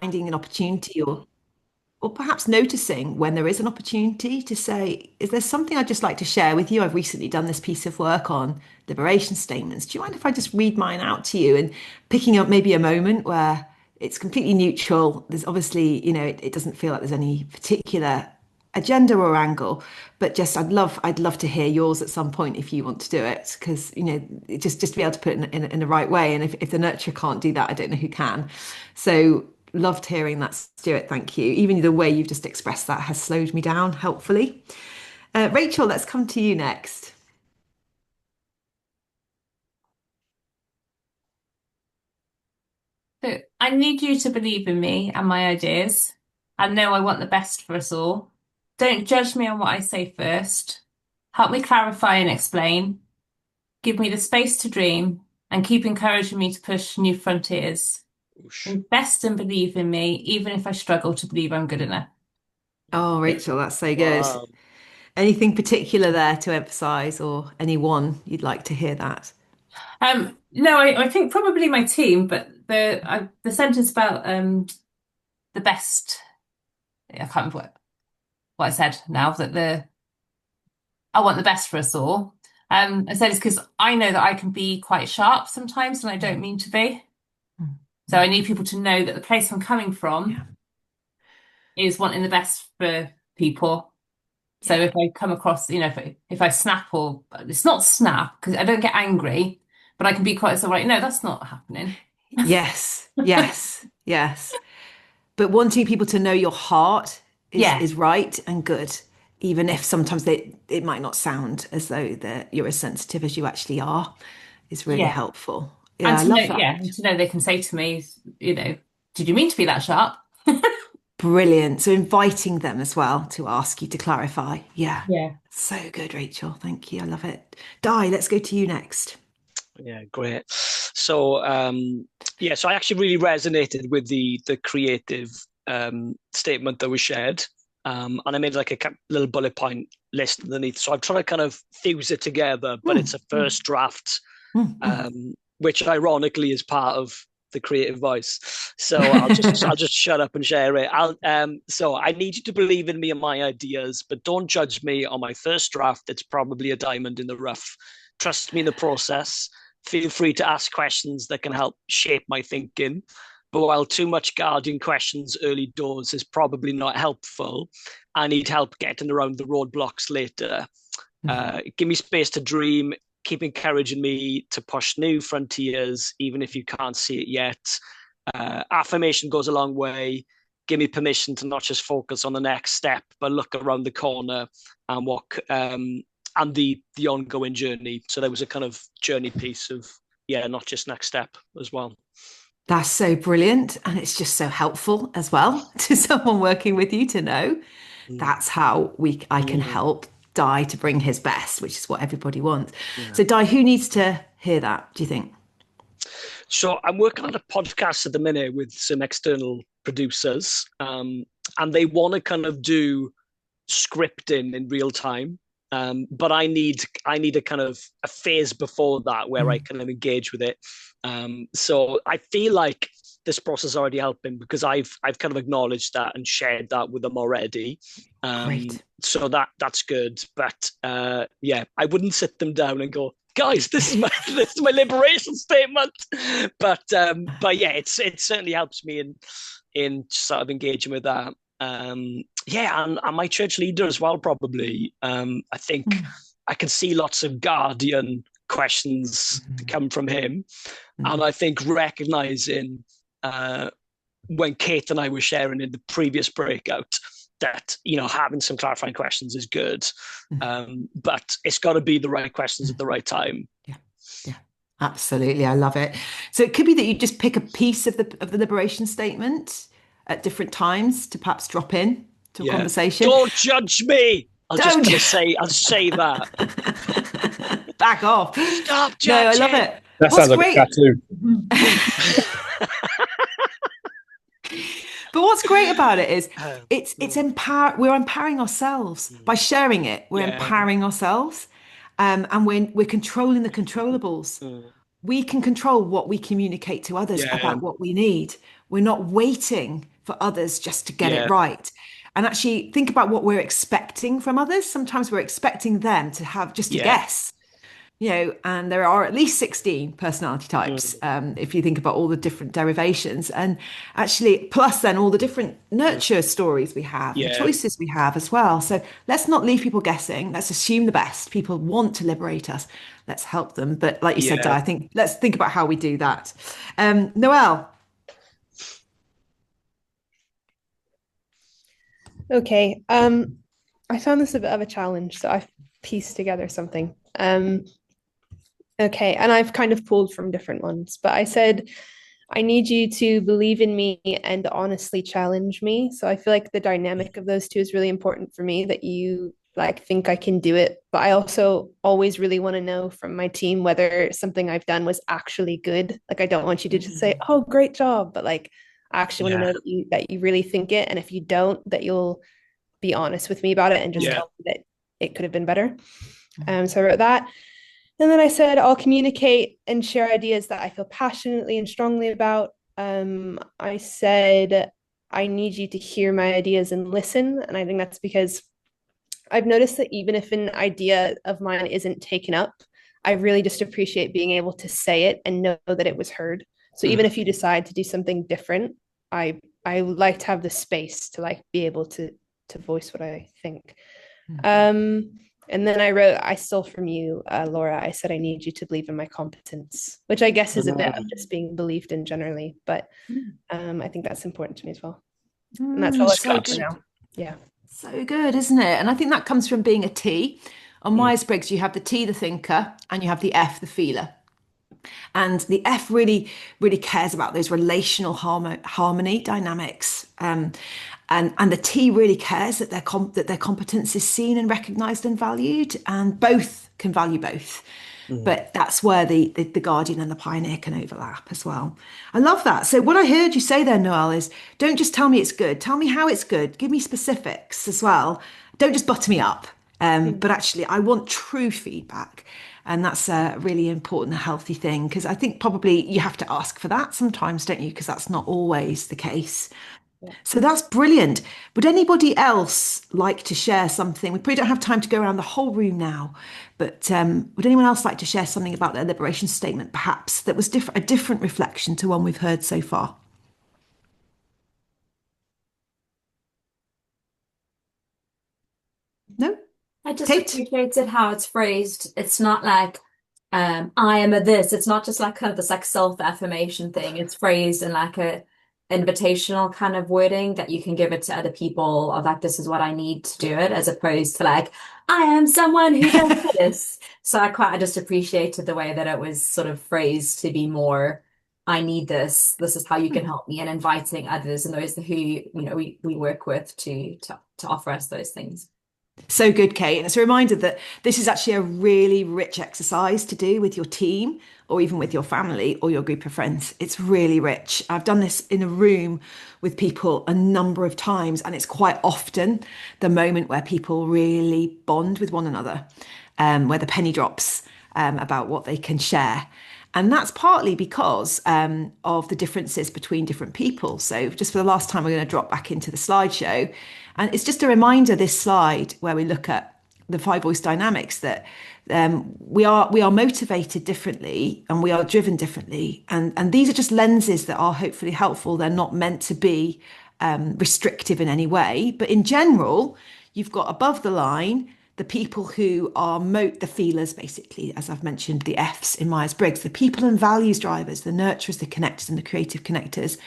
finding an opportunity or perhaps noticing when there is an opportunity to say, is there something I'd just like to share with you? I've recently done this piece of work on liberation statements. Do you mind if I just read mine out to you and picking up maybe a moment where it's completely neutral? There's obviously, it doesn't feel like there's any particular agenda or angle, but just I'd love to hear yours at some point if you want to do it, because just to be able to put it in the right way. And if the nurturer can't do that, I don't know who can. So loved hearing that, Stuart. Thank you. Even the way you've just expressed that has slowed me down helpfully. Rachel, let's come to you next. So I need you to believe in me and my ideas. I know I want the best for us all. Don't judge me on what I say first. Help me clarify and explain. Give me the space to dream and keep encouraging me to push new frontiers. Whoosh. Invest and believe in me, even if I struggle to believe I'm good enough. Oh, Rachel, that's so good. Wow. Anything particular there to emphasize, or anyone you'd like to hear that? No, I think probably my team, but the sentence about the best. I can't remember what I said now. That the I want the best for us all. I said it's because I know that I can be quite sharp sometimes, and I don't mean to be. Mm. So I need people to know that the place I'm coming Yeah, from is wanting the best for people. So yeah. if I come across, if I snap or it's not snap because I don't get angry, but I can be quite sort of like, no, that's not happening. Yes, yes, yes. But wanting people to know your heart is Yeah, is right and good, even if sometimes it might not sound as though that you're as sensitive as you actually are, is really yeah. helpful. Yeah, And I to know, love that. yeah, and to know they can say to me, did you mean to be that sharp? Brilliant. So inviting them as well to ask you to clarify. Yeah. Yeah. So good, Rachel. Thank you. I love it. Di, let's go to you next. Yeah, great. So yeah, so I actually really resonated with the creative statement that was shared. And I made like a little bullet point list underneath. So I'm trying to kind of fuse it together, but it's Mm, a first draft, mm, which ironically is part of the creative voice. So I'll mm. just shut up and share it. So I need you to believe in me and my ideas, but don't judge me on my first draft. It's probably a diamond in the rough. Trust me in the process. Feel free to ask questions that can help shape my thinking. But while too much guarding questions early doors is probably not helpful, I need help getting around the roadblocks later. Give me space to dream, keep encouraging me to push new frontiers, even if you can't see it yet. Affirmation goes a long way. Give me permission to not just focus on the next step, but look around the corner and walk and the ongoing journey. So there was a kind of journey piece of not just next step as well. That's so brilliant. And it's just so helpful as well to someone working with you to know Mm, that's how I can mm, help Di to bring his best, which is what everybody wants. yeah. So Di, who needs to hear that, do you think? So I'm working on a podcast at the minute with some external producers, and they want to kind of do scripting in real time. But I need a kind of a phase before that where I Mm, kind of engage with it. So I feel like this process is already helping because I've kind of acknowledged that and shared that with them already. great. So that's good. But yeah, I wouldn't sit them down and go, guys, this is my this is my liberation statement. But yeah, it certainly helps me in sort of engaging with that. Yeah, and my church leader as well, probably. I think Mm, I can see lots of guardian questions mm, come from him. And mm, I think recognizing uh, when Kate and I were sharing in the previous breakout that, having some clarifying questions is good. mm, But it's got to be the right questions at mm. the right time. Yeah, yeah, absolutely. I love it. So it could be that you just pick a piece of the liberation statement at different times to perhaps drop in to a Yeah. conversation. Don't judge me. I'll just Don't kind of say that. back off. Stop No, I love judging. it. That What's sounds like a great, tattoo. but what's great about it is it's Mm, we're empowering ourselves by mm. sharing it. We're Yeah. empowering ourselves. And when we're controlling the controllables, Mm. we can control what we communicate to others Yeah. about what we need. We're not waiting for others just to get it Yeah. right. And actually think about what we're expecting from others. Sometimes we're expecting them to have just a Yeah. guess, and there are at least 16 personality types, Mm, if you think about all the different derivations. And actually, plus then all the different mm, nurture stories we have and yeah. choices we have as well. So let's not leave people guessing. Let's assume the best. People want to liberate us. Let's help them. But like you said, Di, Yeah. I think let's think about how we do that. Noelle, Okay. I found this a bit of a challenge, so I've pieced together something. Okay, and I've kind of pulled from different ones, but I said I need you to believe in me and honestly challenge me. So I feel like the dynamic of those two is really important for me, that you like think I can do it, but I also always really want to know from my team whether something I've done was actually good. Like I don't want you to just say, "Oh, great job," but like I actually want to Yeah. know that you really think it, and if you don't, that you'll be honest with me about it and just Yeah. tell me that it could have been better. So I wrote that. And then I said, I'll communicate and share ideas that I feel passionately and strongly about. I said, I need you to hear my ideas and listen. And I think that's because I've noticed that even if an idea of mine isn't taken up, I really just appreciate being able to say it and know that it was heard. So Mm, even if you decide to do something different, I like to have the space to like be able to voice what I think. Um, and then I wrote, I stole from you, Laura. I said, I need you to believe in my competence, which I guess is a bit of mm, just being believed in generally, but mm, I think that's important to me as well. And that's all I've it's so got good. for good. now. Yeah. So good, isn't it? And I think that comes from being a T. On Mm, Myers-Briggs, you have the T, the thinker, and you have the F, the feeler. And the F really, really cares about those relational harmony dynamics. And the T really cares that their competence is seen and recognized and valued, and both can value both. mm. But that's where the guardian and the pioneer can overlap as well. I love that. So what I heard you say there, Noel, is don't just tell me it's good. Tell me how it's good. Give me specifics as well. Don't just butter me up. But actually, I want true feedback. And that's a really important, healthy thing because I think probably you have to ask for that sometimes, don't you? Because that's not always the case. Yeah. So that's brilliant. Would anybody else like to share something? We probably don't have time to go around the whole room now, but would anyone else like to share something about their liberation statement, perhaps that was a different reflection to one we've heard so far? No? I just Kate? appreciated how it's phrased. It's not like I am a this. It's not just like kind of this like self-affirmation thing. It's phrased in like a invitational kind of wording that you can give it to other people of like this is what I need to do it, as opposed to like I am someone who does this. So I just appreciated the way that it was sort of phrased to be more I need this. This is how you can help me, and inviting others and those who we work with to offer us those things. So good, Kate. And it's a reminder that this is actually a really rich exercise to do with your team or even with your family or your group of friends. It's really rich. I've done this in a room with people a number of times, and it's quite often the moment where people really bond with one another, where the penny drops about what they can share. And that's partly because of the differences between different people. So, just for the last time, we're going to drop back into the slideshow. And it's just a reminder, this slide, where we look at the five voice dynamics, that we are motivated differently and we are driven differently. And these are just lenses that are hopefully helpful. They're not meant to be restrictive in any way. But in general, you've got above the line the people who are the feelers, basically, as I've mentioned, the Fs in Myers-Briggs, the people and values drivers, the nurturers, the connectors, and the creative connectors.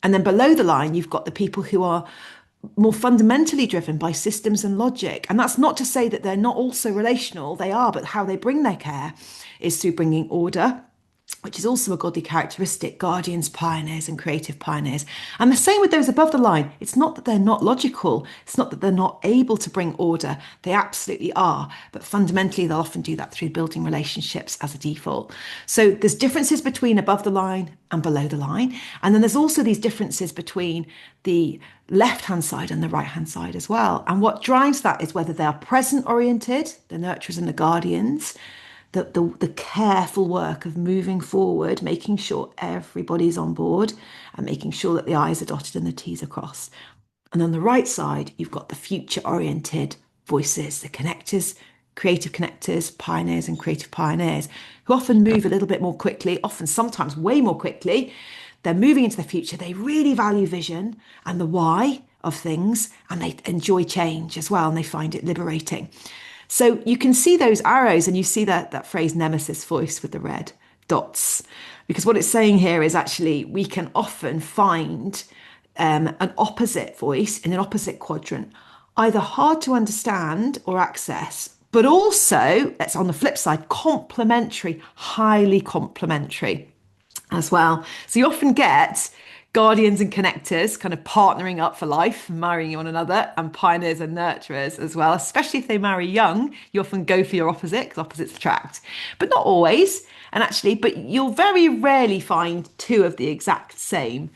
And then below the line, you've got the people who are more fundamentally driven by systems and logic. And that's not to say that they're not also relational, they are, but how they bring their care is through bringing order, which is also a godly characteristic, guardians, pioneers, and creative pioneers. And the same with those above the line. It's not that they're not logical, it's not that they're not able to bring order. They absolutely are. But fundamentally, they'll often do that through building relationships as a default. So there's differences between above the line and below the line. And then there's also these differences between the left hand side and the right hand side as well. And what drives that is whether they are present oriented, the nurturers and the guardians, the careful work of moving forward, making sure everybody's on board and making sure that the I's are dotted and the T's are crossed. And on the right side, you've got the future oriented voices, the connectors, creative connectors, pioneers, and creative pioneers, who often move a little bit more quickly, often sometimes way more quickly. They're moving into the future. They really value vision and the why of things, and they enjoy change as well, and they find it liberating. So you can see those arrows and you see that phrase nemesis voice with the red dots. Because what it's saying here is actually we can often find an opposite voice in an opposite quadrant, either hard to understand or access, but also, it's on the flip side, complementary, highly complementary as well. So you often get guardians and connectors kind of partnering up for life, marrying one another, and pioneers and nurturers as well. Especially if they marry young, you often go for your opposite because opposites attract, but not always. And actually, but you'll very rarely find two of the exact same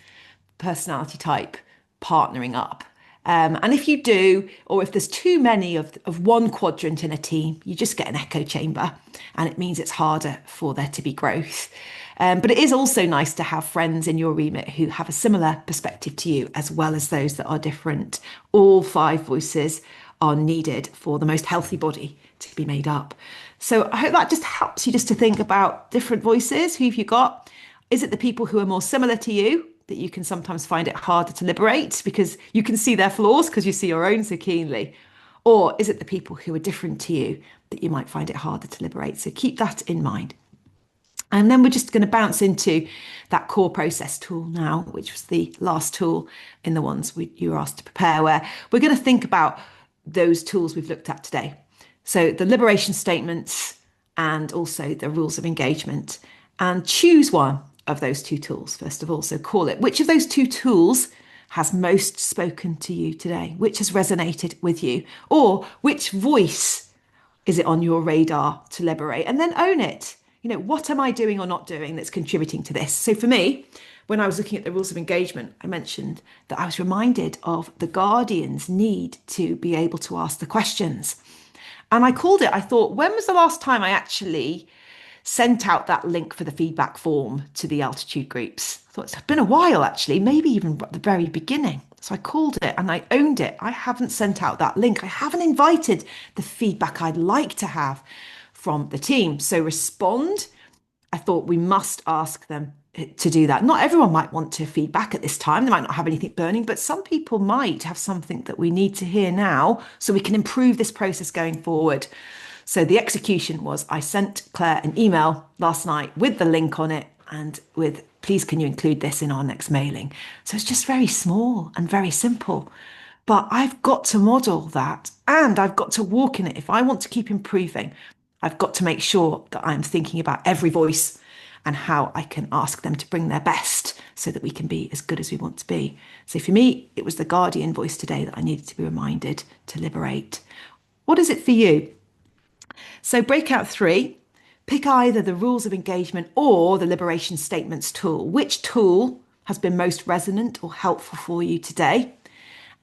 personality type partnering up. And if you do, or if there's too many of one quadrant in a team, you just get an echo chamber, and it means it's harder for there to be growth. But it is also nice to have friends in your remit who have a similar perspective to you, as well as those that are different. All five voices are needed for the most healthy body to be made up. So I hope that just helps you just to think about different voices. Who have you got? Is it the people who are more similar to you that you can sometimes find it harder to liberate because you can see their flaws because you see your own so keenly? Or is it the people who are different to you that you might find it harder to liberate? So keep that in mind. And then we're just going to bounce into that core process tool now, which was the last tool in the ones you were asked to prepare, where we're going to think about those tools we've looked at today. So the liberation statements and also the rules of engagement, and choose one of those two tools, first of all. So call it, which of those two tools has most spoken to you today? Which has resonated with you? Or which voice is it on your radar to liberate? And then own it. You know, what am I doing or not doing that's contributing to this? So for me, when I was looking at the rules of engagement, I mentioned that I was reminded of the guardian's need to be able to ask the questions. And I called it, I thought, when was the last time I actually sent out that link for the feedback form to the altitude groups? I thought it's been a while, actually, maybe even at the very beginning. So I called it and I owned it. I haven't sent out that link. I haven't invited the feedback I'd like to have from the team. So respond. I thought we must ask them to do that. Not everyone might want to feedback at this time. They might not have anything burning, but some people might have something that we need to hear now so we can improve this process going forward. So the execution was I sent Claire an email last night with the link on it and with, please, can you include this in our next mailing? So it's just very small and very simple. But I've got to model that and I've got to walk in it. If I want to keep improving, I've got to make sure that I'm thinking about every voice and how I can ask them to bring their best so that we can be as good as we want to be. So for me, it was the guardian voice today that I needed to be reminded to liberate. What is it for you? So breakout 3, pick either the rules of engagement or the liberation statements tool. Which tool has been most resonant or helpful for you today?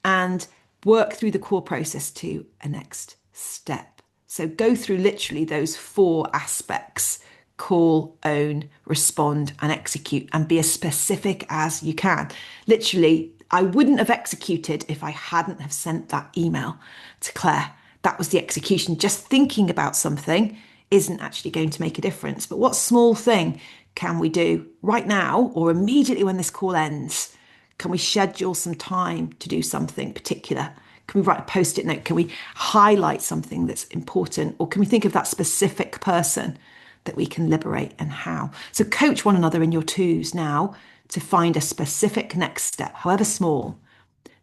And work through the core process to a next step. So go through literally those 4 aspects: call, own, respond, and execute, and be as specific as you can. Literally, I wouldn't have executed if I hadn't have sent that email to Claire. That was the execution. Just thinking about something isn't actually going to make a difference. But what small thing can we do right now or immediately when this call ends? Can we schedule some time to do something particular? Can we write a post-it note? Can we highlight something that's important? Or can we think of that specific person that we can liberate and how? So coach one another in your twos now to find a specific next step, however small,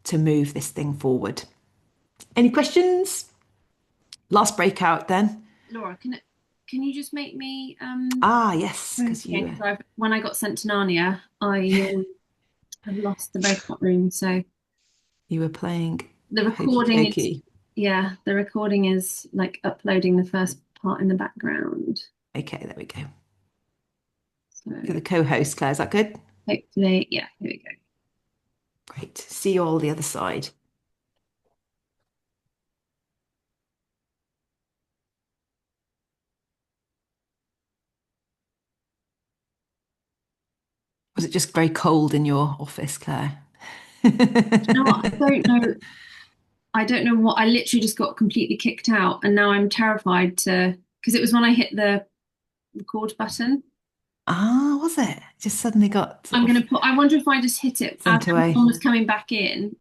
to move this thing forward. Any questions? Last breakout then. Laura, can you just make me Yes, because you when I got sent to Narnia, I lost the breakout room, so you were playing the recording is the recording is like uploading the first part in the background. Okay, there we go. So You're the co-host, Claire, is that good? hopefully, yeah, here we go. Great. See you all the other side. it just very cold in your office, Claire? No, I don't know. I don't know what. I literally just got completely kicked out, and now I'm terrified because it was when I hit the record button. Ah, was it? Just suddenly got I'm going to put. I wonder if I just hit it as sent away. someone was coming back in.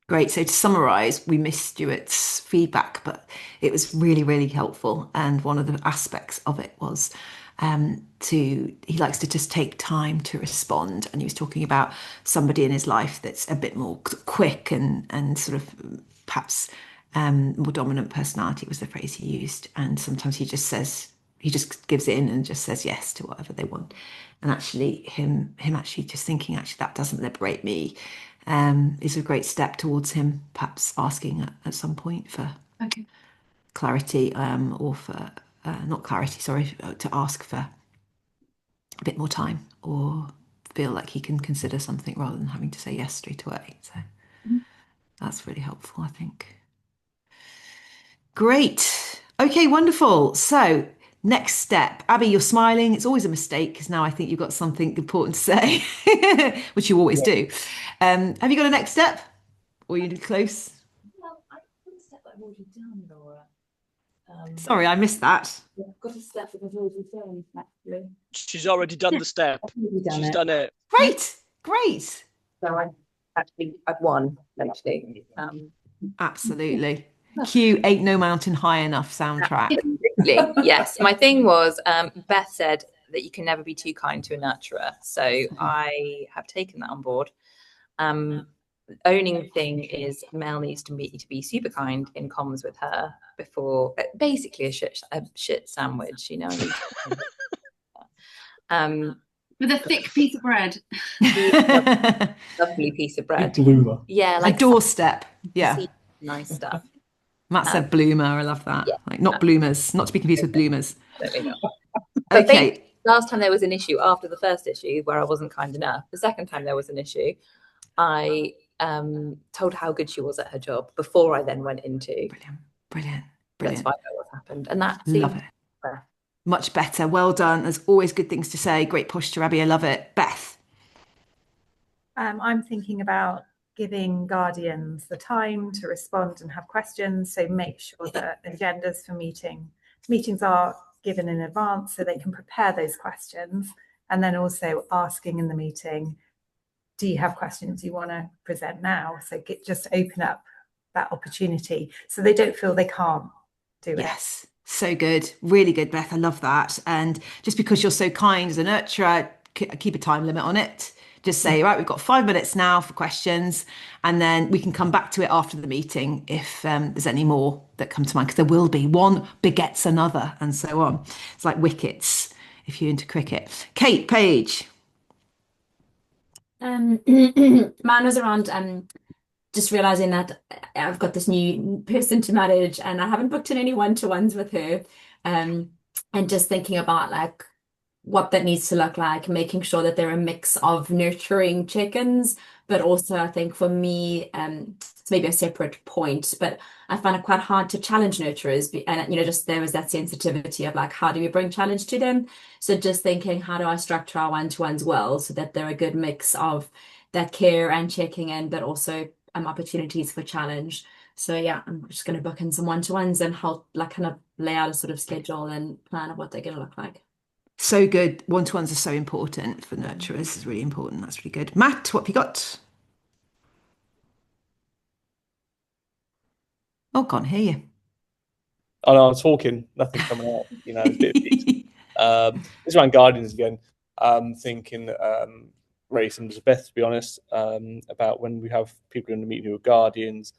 Great. So to summarize, we missed Stuart's feedback, but it was really, really helpful. And one of the aspects of it was he likes to just take time to respond. And he was talking about somebody in his life that's a bit more quick and sort of perhaps more dominant personality was the phrase he used. And sometimes he just gives in and just says yes to whatever they want. And actually him actually just thinking, actually, that doesn't liberate me, is a great step towards him perhaps asking at some point for clarity, or for not clarity, sorry, to ask for a bit more time, or feel like he can consider something rather than having to say yes straight away. So that's really helpful, I think. Great. Okay, wonderful. So next step. Abby, you're smiling. It's always a mistake because now I think you've got something important to say, which you always do. Have you got a next step? Or are you close? Well, I've got a step that I've already done, Laura. Sorry, I missed that. I've got a step that I've already done, actually. She's already done the step. She's done it. Great. So I've won, actually. Absolutely. Cue Ain't No Mountain High Enough soundtrack. Absolutely. Yes. My thing was, Beth said that you can never be too kind to a nurturer. So I have taken that on board. Owning thing is Mel needs to be super kind in comms with her before basically a shit sandwich, you know. With a thick piece of bread. Lovely piece of bread. Bloomer. Yeah, like a doorstep. Yeah. Nice stuff. Matt said bloomer. I love that. Yeah. Like not bloomers, not to be confused with bloomers. Okay. Last time there was an issue after the first issue where I wasn't kind enough. The second time there was an issue, I told how good she was at her job before I then went into Brilliant. let's find out what happened. And that love it. Much better. Well done. There's always good things to say. Great posture, Abby. I love it. Beth. I'm thinking about giving guardians the time to respond and have questions. So make sure that agendas for meetings are given in advance so they can prepare those questions. And then also asking in the meeting, do you have questions you want to present now? So just open up that opportunity so they don't feel they can't do it. Yes. So good. Really good, Beth. I love that. And just because you're so kind as a nurturer, keep a time limit on it. Just say, right, we've got 5 minutes now for questions, and then we can come back to it after the meeting if there's any more that come to mind, because there will be. One begets another, and so on. It's like wickets if you're into cricket. Kate Page. Mine was around just realizing that I've got this new person to manage and I haven't booked in any one-to-ones with her. And just thinking about like what that needs to look like, making sure that they're a mix of nurturing chickens, but also I think for me, it's maybe a separate point, but I find it quite hard to challenge nurturers. And, just there was that sensitivity of like, how do we bring challenge to them? So just thinking, how do I structure our one-to-ones well so that they're a good mix of that care and checking in, but also opportunities for challenge. So yeah, I'm just going to book in some one-to-ones and help like kind of lay out a sort of schedule and plan of what they're going to look like. So good. One-to-ones are so important for nurturers. It's really important. That's really good. Matt, what have you got? Oh, can't hear you. Oh no, I'm talking. Nothing coming out. It's around Guardians again. Thinking very similar to Beth, to be honest, about when we have people in the meeting who are Guardians,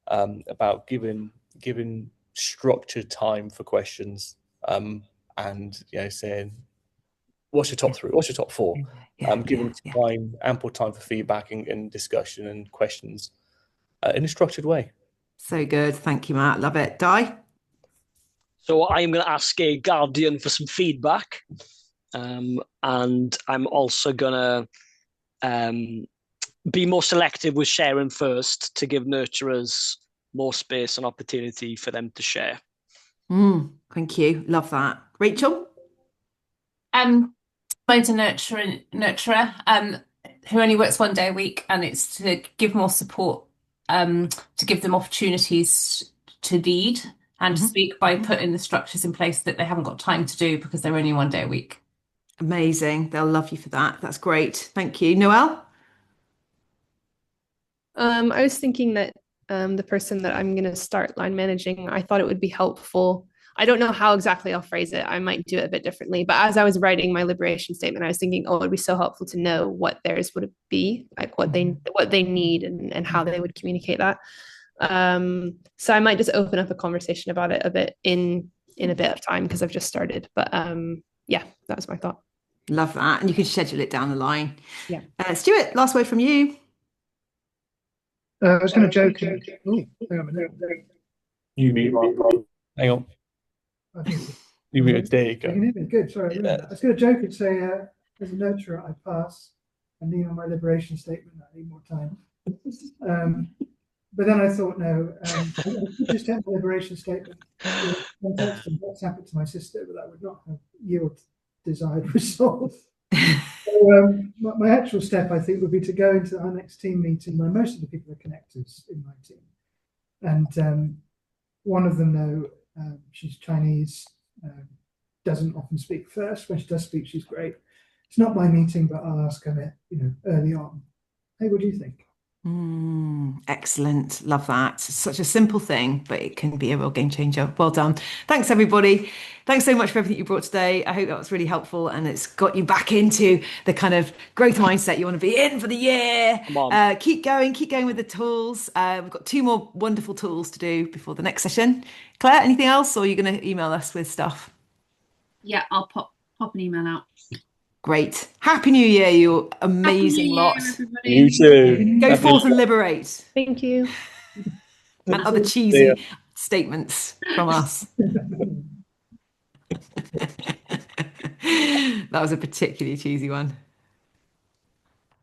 about giving structured time for questions, and saying, what's your top three? What's your top four? Giving time, ample time for feedback and discussion and questions in a structured way. So good. Thank you, Matt. Love it. Di? So I am going to ask a Guardian for some feedback. And I'm also going to be more selective with sharing first to give nurturers more space and opportunity for them to share. Thank you. Love that. Rachel? Mine's a nurturer, who only works 1 day a week, and it's to give more support, to give them opportunities to lead and to speak by putting the structures in place that they haven't got time to do because they're only 1 day a week. Amazing. They'll love you for that. That's great. Thank you. Noelle? I was thinking that the person that I'm going to start line managing, I thought it would be helpful. I don't know how exactly I'll phrase it. I might do it a bit differently. But as I was writing my liberation statement, I was thinking, oh, it'd be so helpful to know what theirs would be, like what they need and how they would communicate that. So I might just open up a conversation about it a bit in a bit of time because I've just started. But yeah, that was my thought. Love that. And you can schedule it down the line. Yeah. Stuart, last word from you. I was going to joke. Oh, hang on a minute. You mean hang on. You mean there you go. Good. Sorry, I was going to joke and say, as a nurturer, I pass. I need on my liberation statement. I need more time. But then I thought, no, I could just have a liberation statement context and what's happened to my sister, but that would not have yield desired results. So, my actual step, I think, would be to go into our next team meeting where most of the people are connectors in my team. And one of them, though, she's Chinese, doesn't often speak first. When she does speak, she's great. It's not my meeting, but I'll ask her, early on. Hey, what do you think? Excellent. Love that. It's such a simple thing, but it can be a real game changer. Well done. Thanks, everybody. Thanks so much for everything you brought today. I hope that was really helpful and it's got you back into the kind of growth mindset you want to be in for the year. Come on. Keep going with the tools. We've got 2 more wonderful tools to do before the next session. Claire, anything else, or are you going to email us with stuff? Yeah, I'll pop an email out. Great. Happy New Year, you amazing lot. Everybody. You too. Go forth and liberate. Thank you. And other cheesy statements from us. That was a particularly cheesy one.